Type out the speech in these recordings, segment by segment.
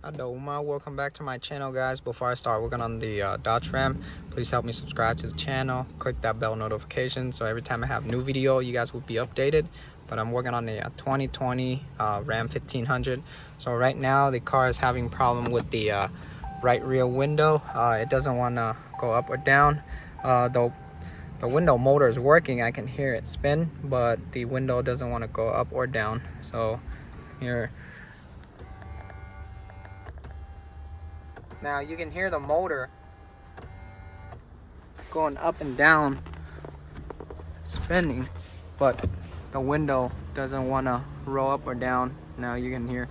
Adoma, welcome back to my channel, guys. Before I start working on the Dodge Ram, please help me subscribe to the channel, click that bell notification so every time I have new video you guys will be updated. But I'm working on the 2020 Ram 1500. So right now the car is having problem with the right rear window. It doesn't want to go up or down. The window motor is working, I can hear it spin, but the window doesn't want to go up or down. So here, now you can hear the motor going up and down, spinning, but the window doesn't want to roll up or down. Now you can hear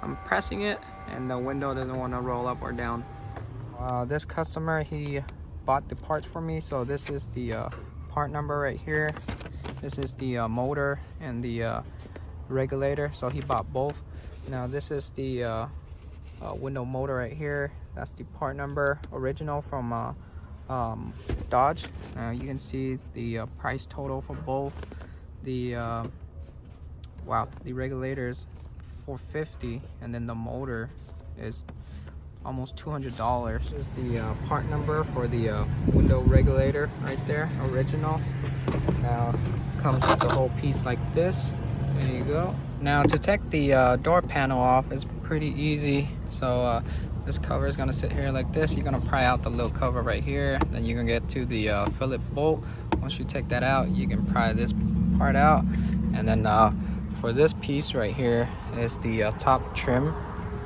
I'm pressing it and the window doesn't want to roll up or down. This customer, he bought the parts for me, so this is the part number right here. This is the motor and the regulator, so he bought both. Now this is the window motor right here. That's the part number, original from Dodge. You can see the price total for both. The wow, the regulator is $450 and then the motor is almost $200. This is the part number for the window regulator right there, original. Now comes with the whole piece like this. There you go. Now to take the door panel off is pretty easy. So this cover is gonna sit here like this. You're gonna pry out the little cover right here. Then you can get to the Phillips bolt. Once you take that out, you can pry this part out. And then for this piece right here is the top trim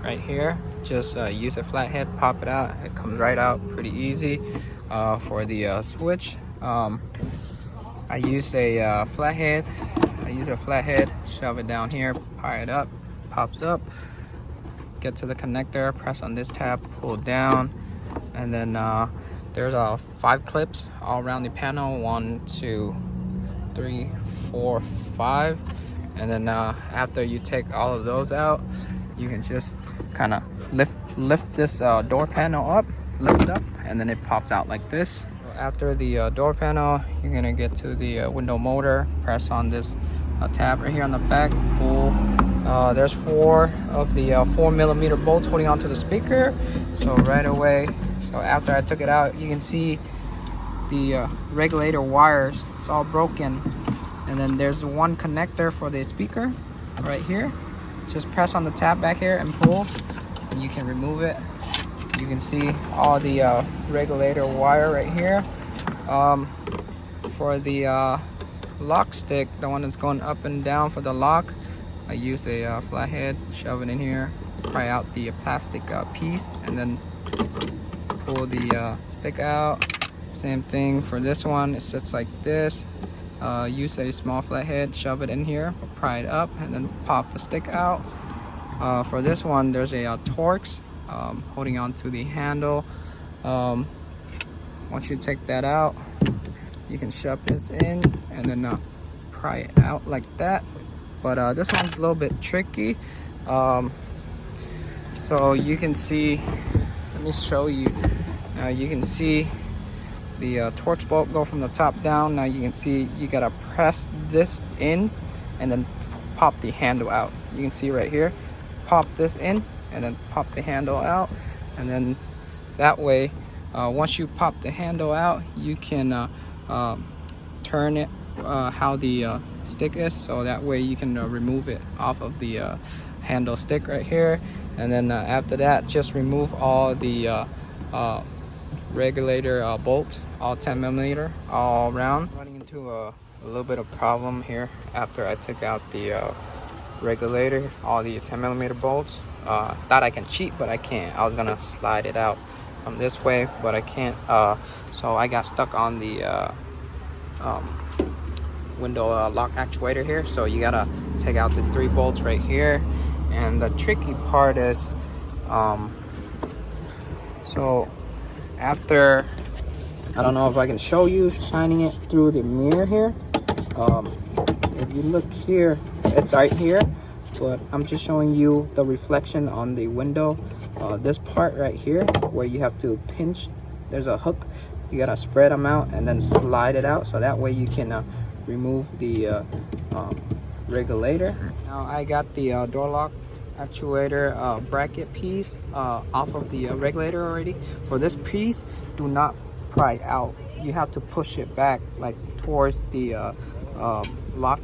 right here. Just use a flathead, pop it out. It comes right out pretty easy. For the switch, I use a flathead. Shove it down here, pry it up, pops up. Get to the connector, press on this tab, pull down, and then there's 5 clips all around the panel. 1, 2, 3, 4, 5. And then after you take all of those out, you can just kind of lift this door panel up, lift up, and then it pops out like this. After the door panel, you're gonna get to the window motor, press on this tab right here on the back, pull. There's 4 of the 4mm bolts holding onto the speaker. So right away, so after I took it out, you can see the regulator wires, it's all broken. And then there's one connector for the speaker right here. Just press on the tab back here and pull, and you can remove it. You can see all the regulator wire right here. For the lock stick, the one that's going up and down for the lock, I use a flathead, shove it in here, pry out the plastic piece, and then pull the stick out. Same thing for this one, it sits like this. Use a small flathead, shove it in here, pry it up, and then pop the stick out. For this one, there's a Torx holding on to the handle. Once you take that out, you can shove this in and then pry it out like that. But this one's a little bit tricky. So you can see, let me show you. You can see the Torx bolt go from the top down. Now you can see you gotta press this in and then pop the handle out. You can see right here, pop this in and then pop the handle out, and then that way once you pop the handle out, you can turn it how the stick is, so that way you can remove it off of the handle stick right here. And then after that, just remove all the regulator bolts, all 10mm all around. Running into a little bit of problem here after I took out the regulator, all the 10mm bolts. Thought I can cheat, but I can't. I was gonna slide it out from this way, but I can't. So I got stuck on the window lock actuator here. So you gotta take out the 3 bolts right here. And the tricky part is, so after, I don't know if I can show you shining it through the mirror here. If you look here, it's right here, but I'm just showing you the reflection on the window. This part right here where you have to pinch, there's a hook, you gotta spread them out and then slide it out, so that way you can remove the regulator. Now I got the door lock actuator bracket piece off of the regulator already. For this piece, do not pry out. You have to push it back like towards the lock.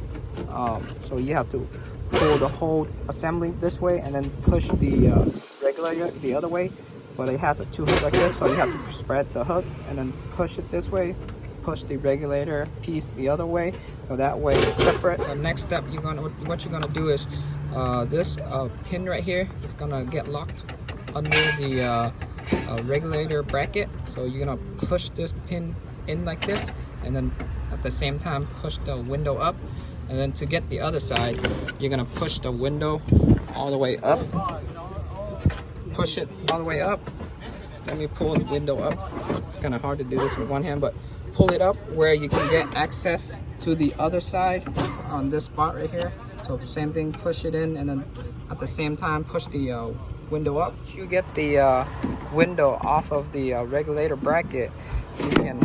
So you have to pull the whole assembly this way and then push the regulator the other way. But it has a two hook like this, so you have to spread the hook and then push it this way, push the regulator piece the other way, so that way it's separate. The next step what you're gonna do is this pin right here, it's gonna get locked under the regulator bracket. So you're gonna push this pin in like this, and then at the same time push the window up. And then to get the other side, you're gonna push the window all the way up. Push it all the way up. Let me pull the window up. It's kind of hard to do this with one hand, but pull it up where you can get access to the other side on this spot right here. So same thing, push it in, and then at the same time push the window up. You get the window off of the regulator bracket. You can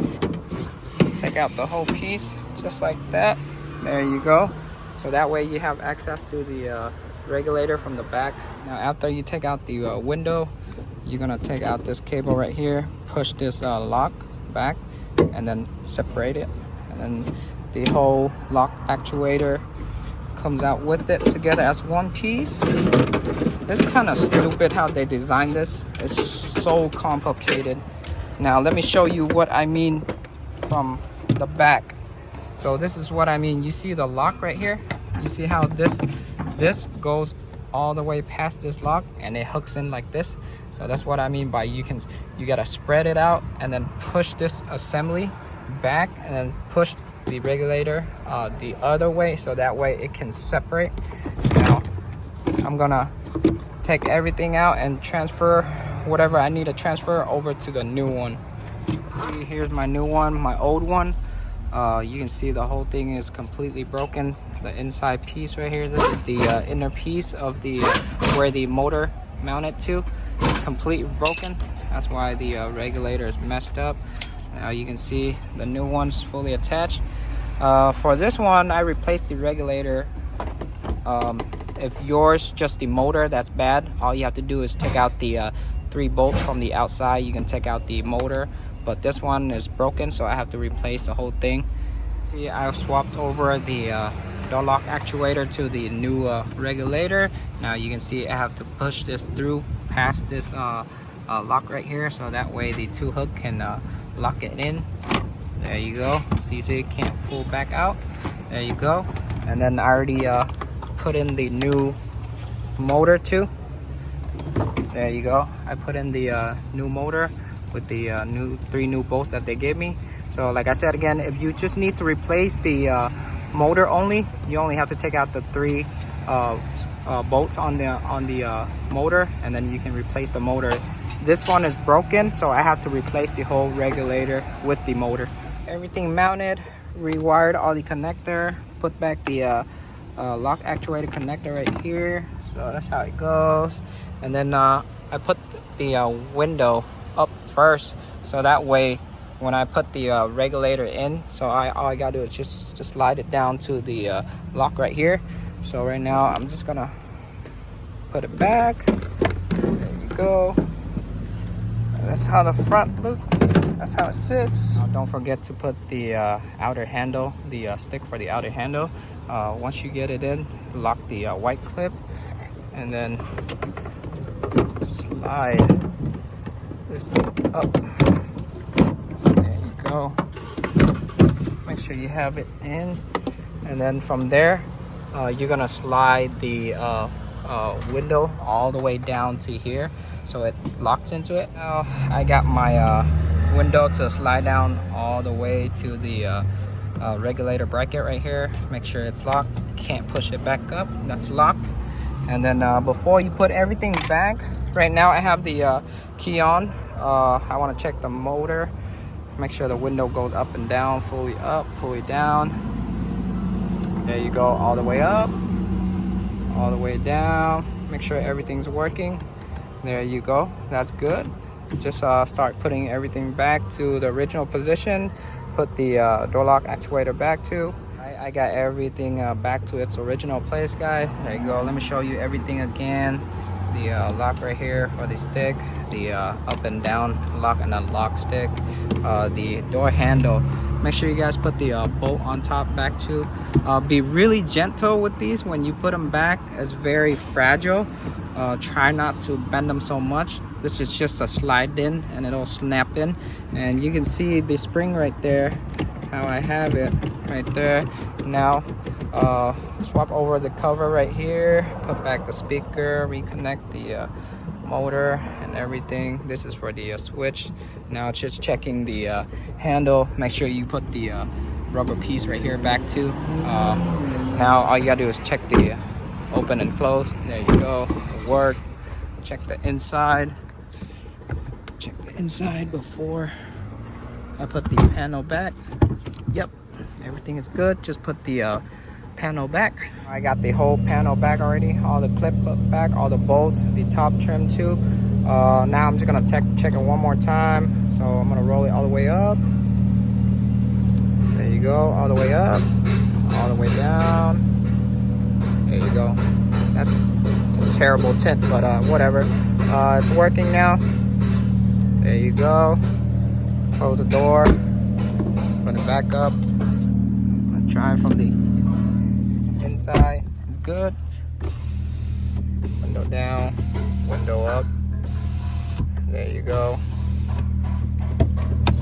take out the whole piece just like that. There you go. So that way you have access to the regulator from the back. Now after you take out the window, you're gonna take out this cable right here, push this lock back, and then separate it, and then the whole lock actuator comes out with it together as one piece. It's kind of stupid how they designed this. It's so complicated. Now let me show you what I mean from the back. So this is what I mean. You see the lock right here? You see how this goes all the way past this lock and it hooks in like this. So that's what I mean by you gotta spread it out and then push this assembly back and then push the regulator the other way, so that way it can separate. Now I'm gonna take everything out and transfer whatever I need to transfer over to the new one. Here's my new one. My old one, you can see the whole thing is completely broken. The inside piece right here, this is the inner piece of the where the motor mounted to. It's completely broken. That's why the regulator is messed up. Now you can see the new one's fully attached. For this one, I replaced the regulator. If yours just the motor that's bad, all you have to do is take out the 3 bolts from the outside. You can take out the motor, but this one is broken, so I have to replace the whole thing. See, I swapped over the door lock actuator to the new regulator. Now you can see I have to push this through past this lock right here, so that way the 2 hook can lock it in. There you go. So you see it can't pull back out. There you go. And then I already put in the new motor too. There you go. I put in the new motor with the 3 new bolts that they gave me. So like I said again, if you just need to replace the motor only, you only have to take out the 3 bolts on the motor, and then you can replace the motor. This one is broken, so I have to replace the whole regulator with the motor. Everything mounted, rewired all the connector, put back the lock actuator connector right here. So that's how it goes. And then I put the window up first, so that way when I put the regulator in, so all I gotta do is just slide it down to the lock right here. So right now I'm just gonna put it back. There you go. That's how the front looks. That's how it sits. Now don't forget to put the outer handle, the stick for the outer handle. Once you get it in, lock the white clip and then slide this up. There you go. Make sure you have it in, and then from there you're gonna slide the window all the way down to here, so it locks into it. Now I got my window to slide down all the way to the regulator bracket right here. Make sure it's locked. Can't push it back up. That's locked. And then before you put everything back, right now I have the key on. I want to check the motor. Make sure the window goes up and down, fully up, fully down. There you go, all the way up, all the way down. Make sure everything's working. There you go, that's good. Just start putting everything back to the original position. Put the door lock actuator back to. I I got everything back to its original place, guys. There you go. Let me show you everything again. The lock right here for the stick, the up and down lock and unlock stick, the door handle. Make sure you guys put the bolt on top back too. Be really gentle with these when you put them back. It's very fragile. Try not to bend them so much. This is just a slide in and it'll snap in, and you can see the spring right there, how I have it right there. Now swap over the cover right here, put back the speaker, reconnect the motor and everything. This is for the switch. Now just checking the handle. Make sure you put the rubber piece right here back too. Now all you gotta do is check the open and close. There you go. It'll work. Check the inside. Check the inside before I put the panel back. Yep, everything is good. Just put the panel back. I got the whole panel back already, all the clip back, all the bolts, the top trim too. Now I'm just gonna check it one more time. So I'm gonna roll it all the way up. There you go, all the way up, all the way down. There you go. That's a terrible tint, but whatever. It's working now. There you go. Close the door. Put it back up. I'm trying from the inside. It's good. Window down, window up. There you go.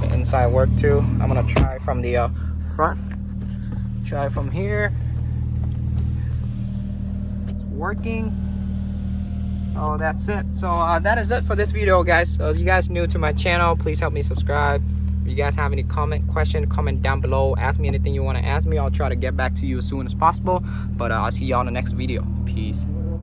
The inside work too. I'm gonna try from the front. Try from here. It's working. So that's it. So that is it for this video, guys. So if you guys new to my channel, please help me subscribe. If you guys have any question down below. Ask me anything you want to ask me. I'll try to get back to you as soon as possible. But I'll see y'all in the next video. Peace.